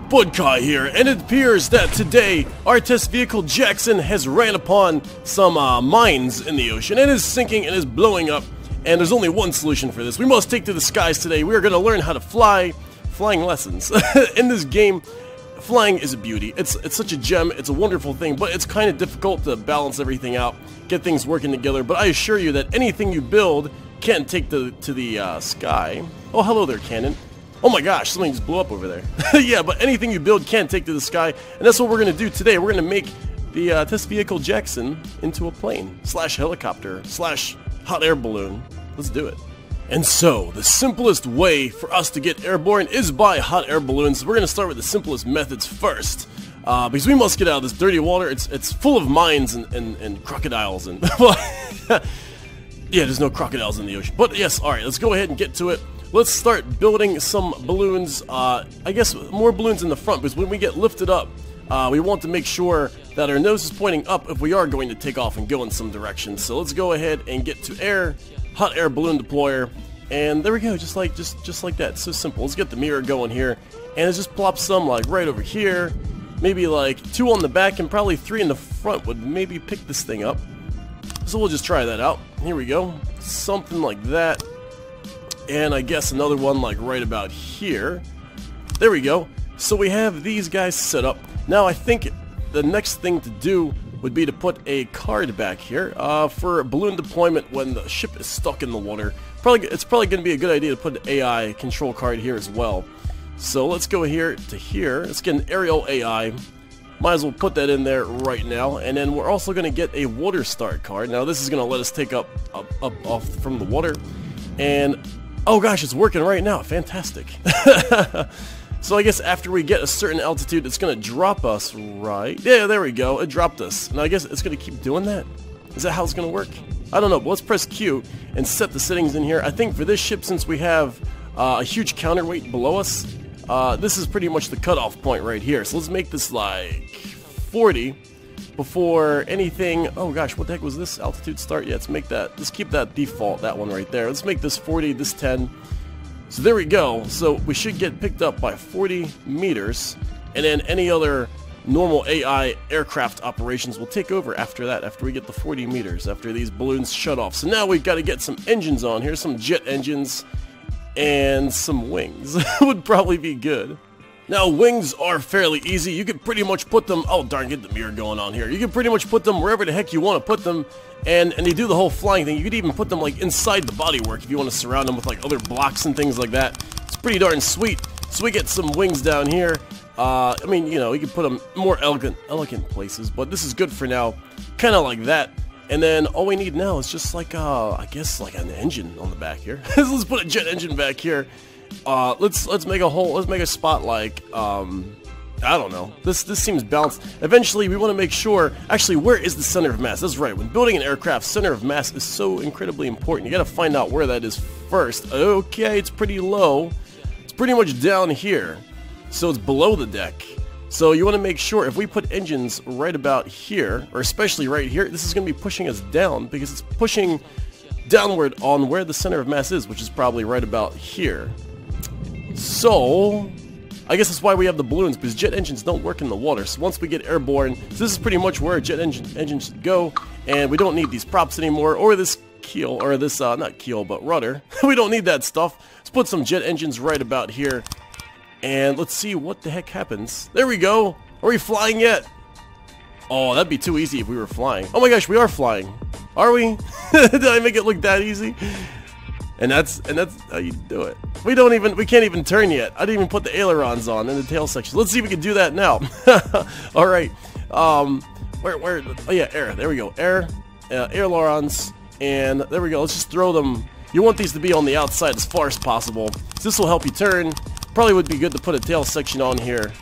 Budkai here, and it appears that today our test vehicle Jackson has ran upon some mines in the ocean and is sinking and is blowing up, and there's only one solution for this. We must take to the skies today. We are going to learn how to fly. Flying lessons. In this game, flying is a beauty. It's such a gem. It's a wonderful thing, but it's kind of difficult to balance everything out, get things working together. But I assure you that anything you build can take to the sky. Oh, hello there, cannon. Oh my gosh, something just blew up over there. Yeah, but anything you build can take to the sky, and that's what we're going to do today. We're going to make the test vehicle Jackson into a plane, slash helicopter, slash hot air balloon. Let's do it. And so, the simplest way for us to get airborne is by hot air balloons. We're going to start with the simplest methods first, because we must get out of this dirty water. It's full of mines and crocodiles and... yeah, there's no crocodiles in the ocean. But yes, alright, let's go ahead and get to it. Let's start building some balloons, I guess more balloons in the front, because when we get lifted up, we want to make sure that our nose is pointing up if we are going to take off and go in some direction. So let's go ahead and get to air. Hot air balloon deployer, and there we go, just like that. It's so simple. Let's get the mirror going here, and let's just plop some like right over here, maybe like 2 on the back and probably 3 in the front would maybe pick this thing up. So we'll just try that out. Here we go, something like that, and I guess another one like right about here. There we go. So we have these guys set up. Now I think the next thing to do would be to put a card back here for balloon deployment when the ship is stuck in the water. It's probably going to be a good idea to put an AI control card here as well. So let's go here to here. Let's get an aerial AI. Might as well put that in there right now. And then we're also going to get a water start card. Now this is going to let us take up off from the water. And oh gosh, it's working right now. Fantastic. So I guess after we get a certain altitude, it's going to drop us, right? Yeah, there we go. It dropped us. And I guess it's going to keep doing that? Is that how it's going to work? I don't know, but let's press Q and set the settings in here. I think for this ship, since we have a huge counterweight below us, this is pretty much the cutoff point right here. So let's make this like 40 before anything. Oh gosh, what the heck was this altitude start? Yeah, let's keep that default, that one right there. Let's make this 40, this 10. So there we go. So we should get picked up by 40 meters, and then any other normal AI aircraft operations will take over after that, after we get the 40 meters, after these balloons shut off. So now we've got to get some engines on here, some jet engines, and some wings would probably be good. Now, wings are fairly easy. You can pretty much put them... Oh, darn, get the mirror going on here. You can pretty much put them wherever the heck you want to put them, and they do the whole flying thing. You could even put them, like, inside the bodywork if you want to surround them with, like, other blocks and things like that. It's pretty darn sweet. So we get some wings down here. I mean, you know, you can put them more elegant places, but this is good for now. Kind of like that. And then all we need now is just, like, I guess, like, an engine on the back here. Let's put a jet engine back here. Let's make a spot like, I don't know. This seems balanced. Eventually, we want to make sure, actually, where is the center of mass? That's right. When building an aircraft, center of mass is so incredibly important. You got to find out where that is first. Okay, it's pretty low. It's pretty much down here. So it's below the deck. So you want to make sure if we put engines right about here, or especially right here, this is going to be pushing us down because it's pushing downward on where the center of mass is, which is probably right about here. So, I guess that's why we have the balloons, because jet engines don't work in the water. So once we get airborne, so this is pretty much where a jet engine should go, and we don't need these props anymore, or this keel, or this, not keel, but rudder. We don't need that stuff. Let's put some jet engines right about here, and let's see what the heck happens. There we go. Are we flying yet? Oh, that'd be too easy if we were flying. Oh my gosh, we are flying. Are we? Did I make it look that easy? And that's how you do it. We can't even turn yet. I didn't even put the ailerons on in the tail section. Let's see if we can do that now. All right. Where? Oh yeah, air. There we go. Air, ailerons, and there we go. Let's just throw them. You want these to be on the outside as far as possible. So this will help you turn. Probably would be good to put a tail section on here.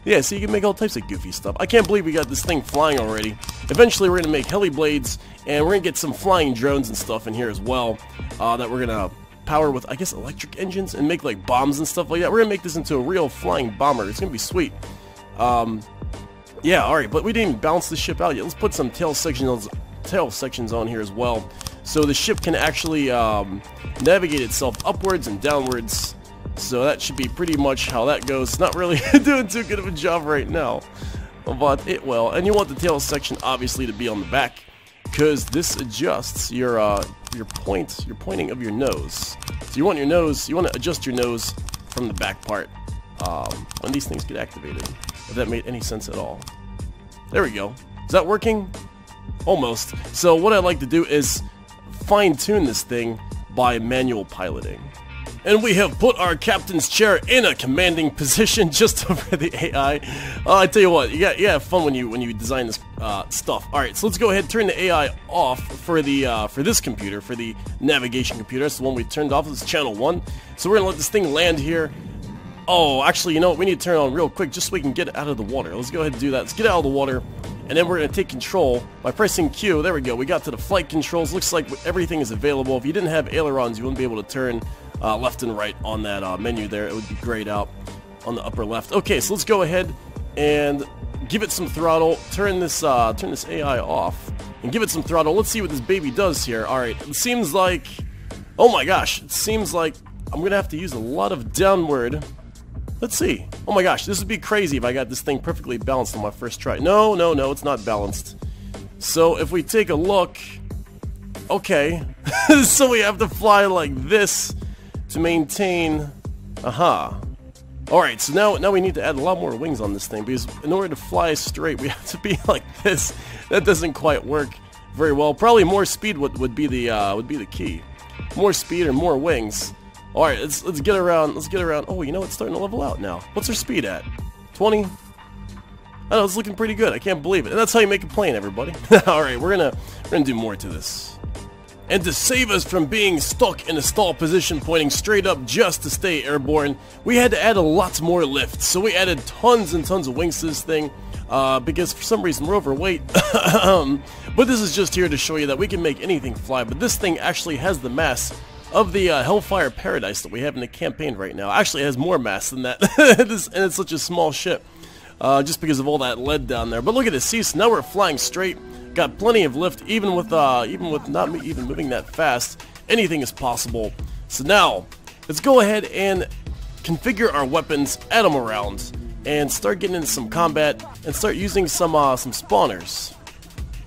Yeah, so you can make all types of goofy stuff. I can't believe we got this thing flying already. Eventually we're going to make heli blades, and we're going to get some flying drones and stuff in here as well, that we're going to power with, I guess, electric engines and make like bombs and stuff like that. We're going to make this into a real flying bomber. It's going to be sweet. Yeah, alright, but we didn't even balance the ship out yet. Let's put some tail sections on here as well, so the ship can actually navigate itself upwards and downwards So that should be pretty much how that goes. Not really doing too good of a job right now, but it will. And you want the tail section obviously to be on the back, because this adjusts your pointing of your nose. So you want your nose, you want to adjust your nose from the back part when these things get activated. If that made any sense at all. There we go. Is that working? Almost. So what I like to do is fine-tune this thing by manual piloting. And we have put our captain's chair in a commanding position just over the AI. I tell you what, you have fun when you design this stuff. All right, so let's go ahead and turn the AI off for the for this computer, for the navigation computer. That's the one we turned off. This is channel 1. So we're gonna let this thing land here. Oh, actually, you know what? We need to turn it on real quick just so we can get it out of the water. Let's go ahead and do that. Let's get it out of the water, and then we're going to take control by pressing Q. There we go. We got to the flight controls. Looks like everything is available. If you didn't have ailerons, you wouldn't be able to turn left and right on that menu there. It would be grayed out on the upper left. Okay, so let's go ahead and give it some throttle. Turn this AI off and give it some throttle. Let's see what this baby does here. All right, it seems like, oh my gosh, it seems like I'm going to have to use a lot of downward. Let's see. Oh my gosh, this would be crazy if I got this thing perfectly balanced on my first try. No, it's not balanced. So if we take a look, okay, so we have to fly like this to maintain, Alright, so now we need to add a lot more wings on this thing, because in order to fly straight, we have to be like this. That doesn't quite work very well. Probably more speed would be the key. More speed or more wings. Alright, let's get around. Oh, you know, it's starting to level out now. What's our speed at? 20? I know, it's looking pretty good. I can't believe it. And that's how you make a plane, everybody. Alright, we're gonna do more to this. And to save us from being stuck in a stall position pointing straight up just to stay airborne, we had to add a lot more lift. So we added tons and tons of wings to this thing, because for some reason we're overweight. But this is just here to show you that we can make anything fly, but this thing actually has the mass of the Hellfire Paradise that we have in the campaign right now. Actually, it has more mass than that, and it's such a small ship, just because of all that lead down there. But look at this, see, so now we're flying straight, got plenty of lift, even with not even moving that fast. Anything is possible. So now, let's go ahead and configure our weapons, add them around, and start getting into some combat, and start using some spawners.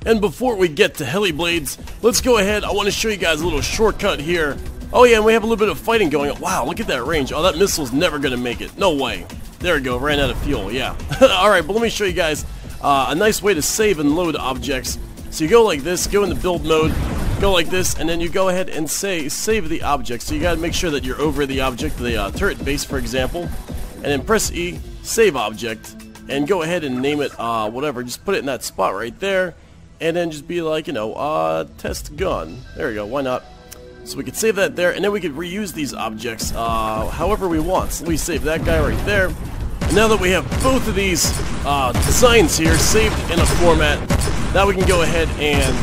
And before we get to heli blades, let's go ahead. I want to show you guys a little shortcut here. Oh yeah, and we have a little bit of fighting going on. Wow, look at that range. Oh, that missile's never going to make it. No way. There we go, ran out of fuel, yeah. Alright, but let me show you guys a nice way to save and load objects. So you go like this, go into build mode, go like this, and then you go ahead and save the object. So you got to make sure that you're over the object, the turret base, for example. And then press E, save object, and go ahead and name it whatever. Just put it in that spot right there. And then just be like, you know, test gun. There we go, why not? So we could save that there, and then we could reuse these objects however we want. So we save that guy right there. And now that we have both of these designs here saved in a format, now we can go ahead and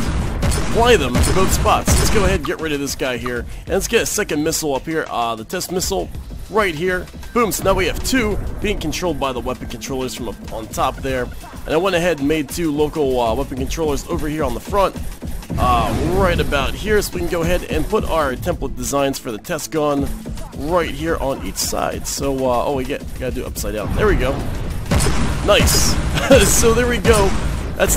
apply them to both spots. Let's go ahead and get rid of this guy here. And let's get a second missile up here, the test missile right here. Boom, so now we have two being controlled by the weapon controllers from up on top there. And I went ahead and made two local weapon controllers over here on the front, right about here, so we can go ahead and put our template designs for the test gun right here on each side. So, oh, we gotta do it upside down. There we go. Nice. So there we go. That's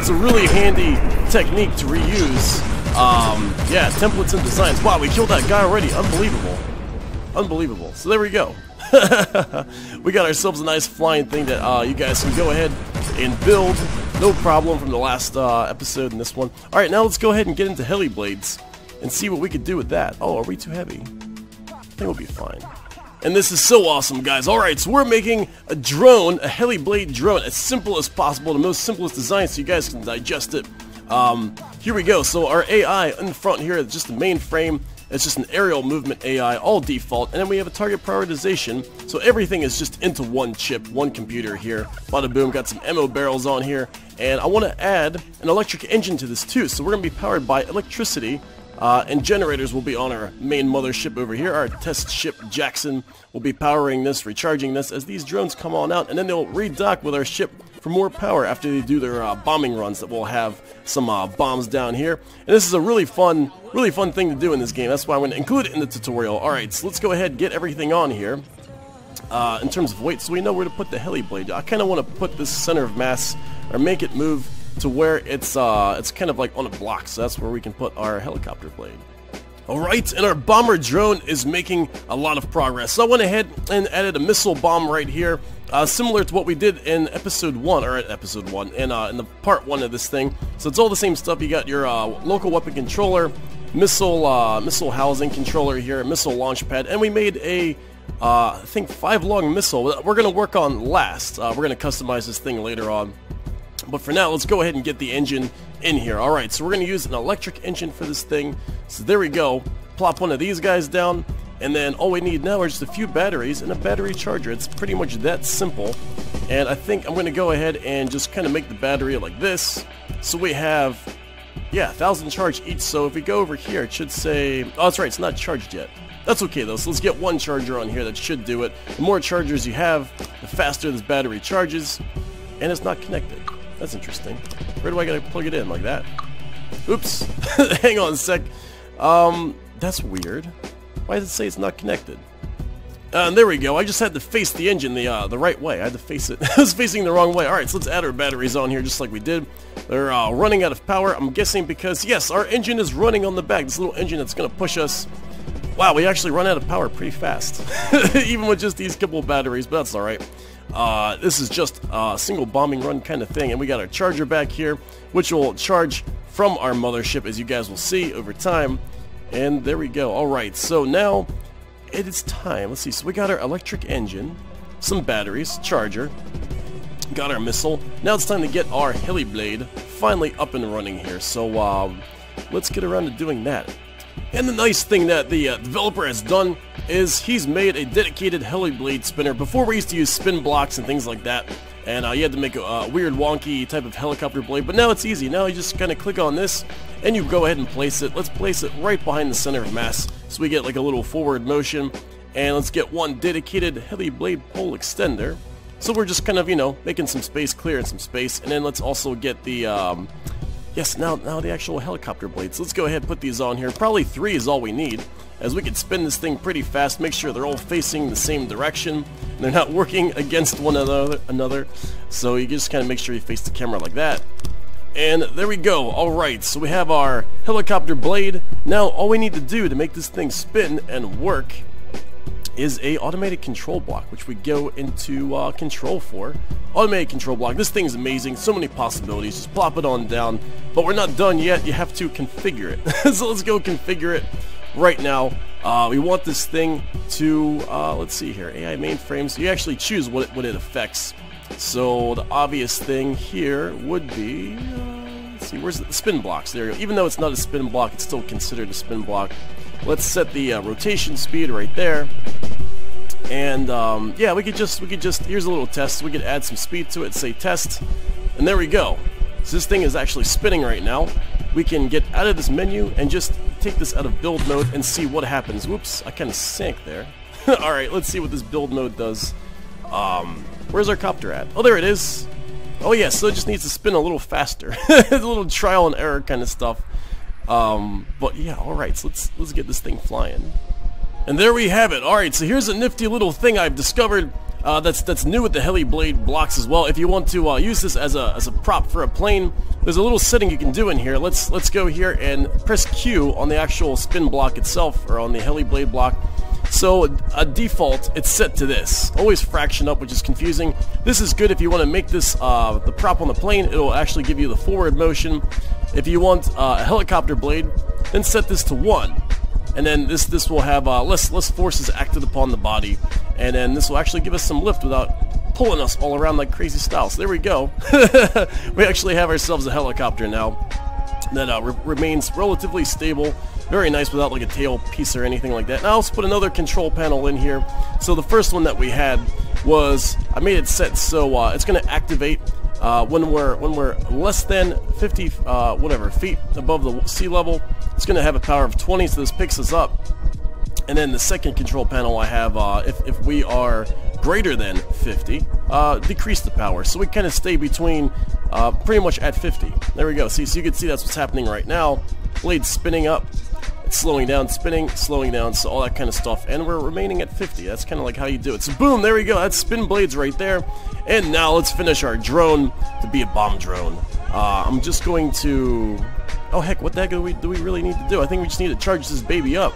a really handy technique to reuse. Yeah, templates and designs. Wow, we killed that guy already. Unbelievable. Unbelievable. So there we go. We got ourselves a nice flying thing that you guys can go ahead and build, no problem, from the last episode and this one. Alright, now let's go ahead and get into heli blades and see what we could do with that. Oh, are we too heavy? I think we'll be fine. And this is so awesome, guys. Alright, so we're making a drone, a heli blade drone, as simple as possible, the most simplest design so you guys can digest it. Here we go. So our AI in front here is just the main frame. It's just an aerial movement AI, all default, and then we have a target prioritization, so everything is just into one chip, one computer here. Bada boom, got some ammo barrels on here, and I want to add an electric engine to this too, so we're going to be powered by electricity, and generators will be on our main mothership over here. Our test ship Jackson will be powering this, recharging this as these drones come on out, and then they'll redock with our ship for more power after they do their bombing runs that will have some bombs down here. And this is a really fun thing to do in this game. That's why I'm going to include it in the tutorial. Alright, so let's go ahead and get everything on here. In terms of weight, so we know where to put the heli blade. I kind of want to put this center of mass, or make it move to where it's kind of like on a block, so that's where we can put our helicopter blade. Alright, and our bomber drone is making a lot of progress. So I went ahead and added a missile bomb right here, similar to what we did in episode 1, in the part 1 of this thing. So it's all the same stuff. You got your local weapon controller, missile housing controller here, missile launch pad, and we made a I think 5-lung missile that we're going to work on last. We're going to customize this thing later on. But for now, let's go ahead and get the engine in here. Alright, so we're going to use an electric engine for this thing. So there we go. Plop one of these guys down. And then all we need now are just a few batteries and a battery charger. It's pretty much that simple. And I think I'm going to go ahead and just kind of make the battery like this. So we have, 1,000 charge each. So if we go over here, it should say... Oh, that's right, it's not charged yet. That's okay though, so let's get one charger on here. That should do it. The more chargers you have, the faster this battery charges. And it's not connected. That's interesting. Where do I gotta plug it in? Like that? Oops. Hang on a sec. That's weird. Why does it say it's not connected? There we go. I just had to face the engine the right way. I had to face it. I was facing the wrong way. Alright, so let's add our batteries on here just like we did. They're running out of power. I'm guessing because, yes, our engine is running on the back. This little engine that's gonna push us. Wow, we actually run out of power pretty fast. Even with just these couple of batteries, but that's alright. This is just a single bombing run kind of thing, and we got our charger back here, which will charge from our mothership, as you guys will see over time. And there we go. Alright, so now it is time. Let's see, so we got our electric engine, some batteries, charger, got our missile. Now it's time to get our heli blade finally up and running here. So let's get around to doing that. And the nice thing that the developer has done is he's made a dedicated heli blade spinner. Before we used to use spin blocks and things like that, and you had to make a weird wonky type of helicopter blade, but now it's easy. Now you just kind of click on this and you go ahead and place it. Let's place it right behind the center of mass so we get like a little forward motion, and let's get one dedicated heli blade pole extender. So we're just kind of, you know, making some space, clearing some space, and then let's also get the yes, now the actual helicopter blades. So let's go ahead and put these on here. Probably 3 is all we need, as we can spin this thing pretty fast, make sure they're all facing the same direction, and they're not working against one another. So you just kind of make sure you face the camera like that. And there we go. Alright, so we have our helicopter blade. Now all we need to do to make this thing spin and work is a automated control block, which we go into control for. Automated control block. This thing is amazing. So many possibilities. Just plop it on down. But we're not done yet. You have to configure it. So let's go configure it right now. We want this thing to, let's see here, AI mainframes. You actually choose what it affects. So the obvious thing here would be, let's see, where's the spin blocks? There you go. Even though it's not a spin block, it's still considered a spin block. Let's set the rotation speed right there. And yeah, we could just, here's a little test. We could add some speed to it, say test, and there we go. So this thing is actually spinning right now. We can get out of this menu and just take this out of build mode and see what happens. Whoops, I kind of sank there. Alright, let's see what this build mode does. Where's our copter at? Oh, there it is. Oh yeah, so it just needs to spin a little faster. A little trial and error kind of stuff. But yeah, alright, so let's get this thing flying. And there we have it. Alright, so here's a nifty little thing I've discovered that's new with the heli blade blocks as well. If you want to use this as a prop for a plane, there's a little setting you can do in here. Let's go here and press Q on the actual spin block itself, or on the heli blade block. So a default, it's set to this. Always fraction up, which is confusing. This is good if you want to make this the prop on the plane. It'll actually give you the forward motion. If you want a helicopter blade, then set this to 1. And then this will have less forces acted upon the body. And then this will actually give us some lift without pulling us all around like crazy style. So there we go. We actually have ourselves a helicopter now that remains relatively stable. Very nice without like a tail piece or anything like that. Now let's put another control panel in here. So the first one that we had was, I made it set so it's going to activate when we're less than 50 feet above the sea level. It's going to have a power of 20, so this picks us up. And then the second control panel I have, if we are greater than 50, decrease the power. So we kind of stay between pretty much at 50. There we go. See, so you can see that's what's happening right now. Blade spinning up, it's slowing down, spinning, slowing down, so all that kind of stuff. And we're remaining at 50. That's kind of like how you do it. So boom, there we go. That's spin blades right there. And now let's finish our drone to be a bomb drone. I'm just going to... Oh heck, what the heck do we really need to do? I think we just need to charge this baby up.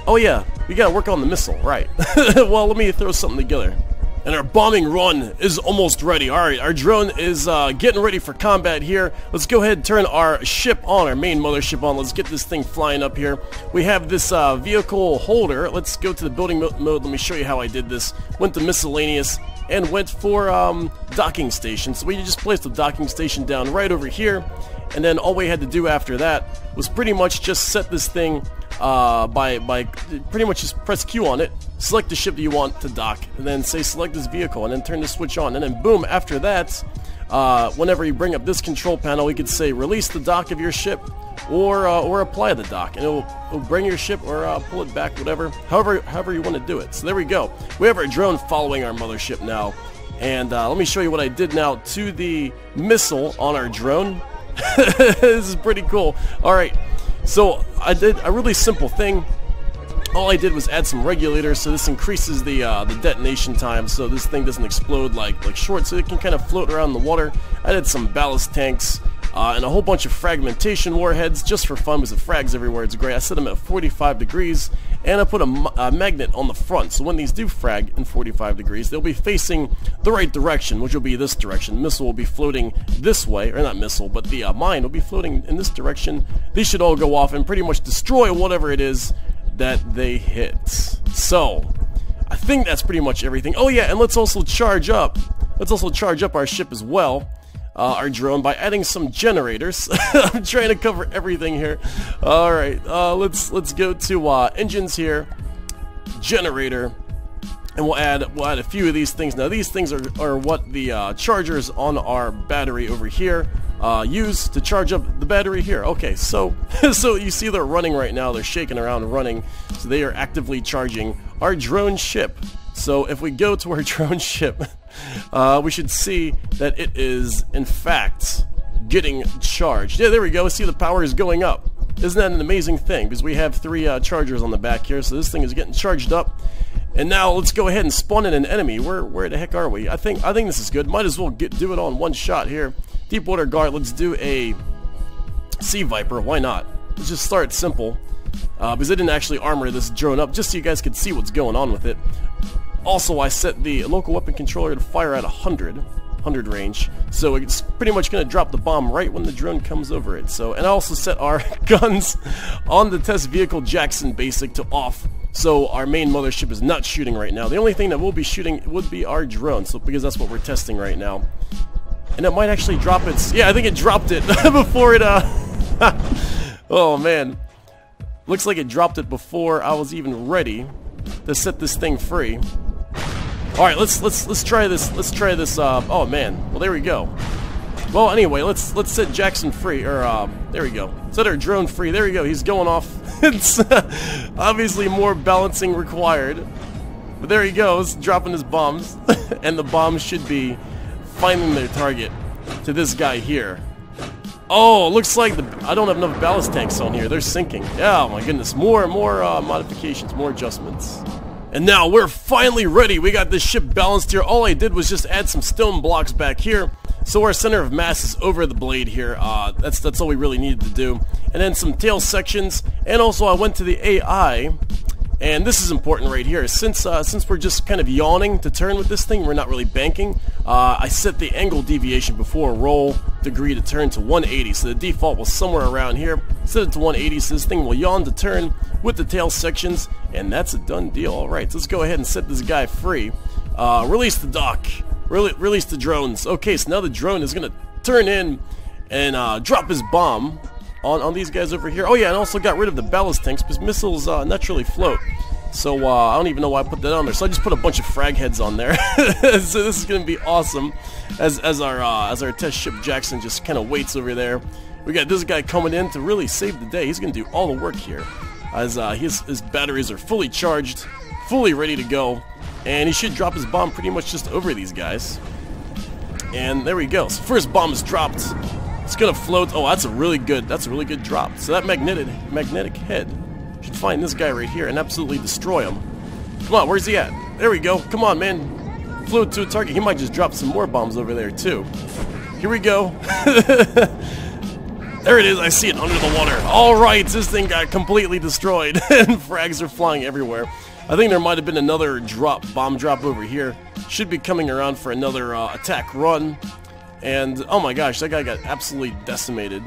Oh yeah, we gotta work on the missile, right. Well, let me throw something together. And our bombing run is almost ready. Alright, our drone is getting ready for combat here. Let's go ahead and turn our ship on, our main mothership on. Let's get this thing flying up here. We have this vehicle holder. Let's go to the building mode. Let me show you how I did this. Went to miscellaneous and went for docking station. So we just placed the docking station down right over here. And then all we had to do after that was pretty much just set this thing by pretty much just press Q on it, select the ship that you want to dock, and then say select this vehicle, and then turn the switch on, and then boom, after that, whenever you bring up this control panel, we could say release the dock of your ship, or apply the dock, and it'll bring your ship or pull it back, whatever, however you want to do it. So there we go. We have our drone following our mothership now, and let me show you what I did now to the missile on our drone. This is pretty cool. Alright, so I did a really simple thing. All I did was add some regulators, so this increases the detonation time, so this thing doesn't explode like short, so it can kind of float around in the water. I did some ballast tanks and a whole bunch of fragmentation warheads just for fun, because it frags everywhere. It's great. I set them at 45 degrees, and I put a magnet on the front, so when these do frag in 45 degrees, they'll be facing the right direction, which will be this direction. The missile will be floating this way, or not missile, but the mine will be floating in this direction. These should all go off and pretty much destroy whatever it is that they hit. So I think that's pretty much everything. Oh yeah, and let's also charge up our ship as well, our drone, by adding some generators. I'm trying to cover everything here. All right, let's go to engines here, generator, and we'll add a few of these things. Now these things are what the chargers on our battery over here use to charge up the battery here. Okay, so so you see they're running right now. They're shaking around running, so they are actively charging our drone ship. So if we go to our drone ship, we should see that it is in fact getting charged. Yeah, there we go. See, the power is going up. Isn't that an amazing thing? Because we have 3 chargers on the back here, so this thing is getting charged up. And now let's go ahead and spawn in an enemy. Where the heck are we? I think this is good. Might as well do it on one shot here. Deepwater Guard. Let's do a Sea Viper. Why not? Let's just start simple. Because I didn't actually armor this drone up, just so you guys could see what's going on with it. Also, I set the local weapon controller to fire at 100 range, so it's pretty much going to drop the bomb right when the drone comes over it. So, and I also set our guns on the test vehicle Jackson basic to off, so our main mothership is not shooting right now. The only thing that will be shooting would be our drone, so because that's what we're testing right now. And it might actually drop its... Yeah, I think it dropped it before it... Oh man, looks like it dropped it before I was even ready to set this thing free. All right, let's try this. Let's try this. Oh man. Well, there we go. Well, anyway, let's set Jackson free. Or there we go. Set our drone free. There we go. He's going off. It's obviously more balancing required, but there he goes, dropping his bombs, and the bombs should be finding their target to this guy here. Oh, looks like I don't have enough ballast tanks on here. They're sinking. Oh my goodness. More modifications, more adjustments. And now we're finally ready. We got this ship balanced here. All I did was just add some stone blocks back here, so our center of mass is over the blade here. That's all we really needed to do. And then some tail sections. And also I went to the AI, and this is important right here. Since we're just kind of yawning to turn with this thing, we're not really banking. I set the angle deviation before roll degree to turn to 180. So the default was somewhere around here. Set it to 180, so this thing will yawn to turn with the tail sections, and that's a done deal. Alright, so let's go ahead and set this guy free. Release the dock. Release the drones. Okay, so now the drone is going to turn in and drop his bomb on these guys over here. Oh yeah, and also got rid of the ballast tanks, because missiles naturally float. So I don't even know why I put that on there. So I just put a bunch of frag heads on there. So this is going to be awesome as our test ship Jackson just kind of waits over there. We got this guy coming in to really save the day. He's going to do all the work here, as his batteries are fully charged, fully ready to go. And he should drop his bomb pretty much just over these guys. And there we go. So first bomb is dropped. It's gonna float. Oh, that's a really good drop. So that magnetic head should find this guy right here and absolutely destroy him. Come on, where's he at? There we go. Come on, man. Float to a target. He might just drop some more bombs over there too. Here we go. There it is. I see it under the water. Alright, this thing got completely destroyed. And frags are flying everywhere. I think there might have been another bomb drop over here. Should be coming around for another attack run. And, oh my gosh, that guy got absolutely decimated.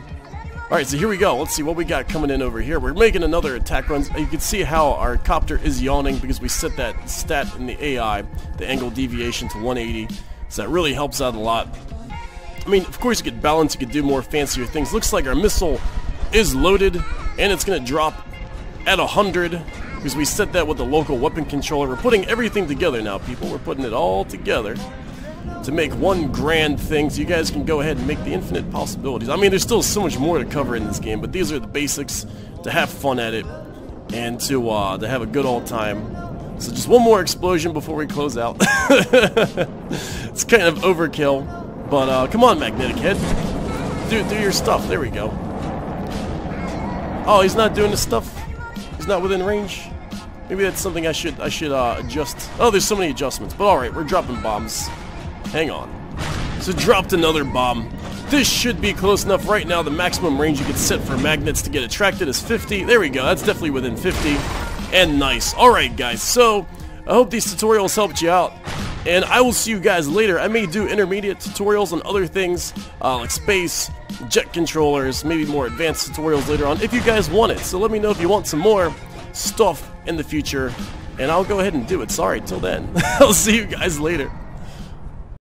Alright, so here we go. Let's see what we got coming in over here. We're making another attack run. You can see how our copter is yawning because we set that stat in the AI, the angle deviation, to 180. So that really helps out a lot. I mean, of course you could balance, you could do more fancier things. Looks like our missile is loaded, and it's going to drop at 100, because we set that with the local weapon controller. We're putting everything together now, people. We're putting it all together to make one grand thing, so you guys can go ahead and make the infinite possibilities. I mean, there's still so much more to cover in this game, but these are the basics to have fun at it, and to have a good old time. So just one more explosion before we close out. It's kind of overkill. But, come on, Magnetic Head. Do your stuff. There we go. Oh, he's not doing his stuff? He's not within range? Maybe that's something I should adjust. Oh, there's so many adjustments. But alright, we're dropping bombs. Hang on. So dropped another bomb. This should be close enough. Right now, the maximum range you can set for magnets to get attracted is 50. There we go. That's definitely within 50. And nice. Alright, guys. So, I hope these tutorials helped you out. And I will see you guys later. I may do intermediate tutorials on other things, like space, jet controllers, maybe more advanced tutorials later on, if you guys want it. So let me know if you want some more stuff in the future, and I'll go ahead and do it. Sorry, till then. I'll see you guys later.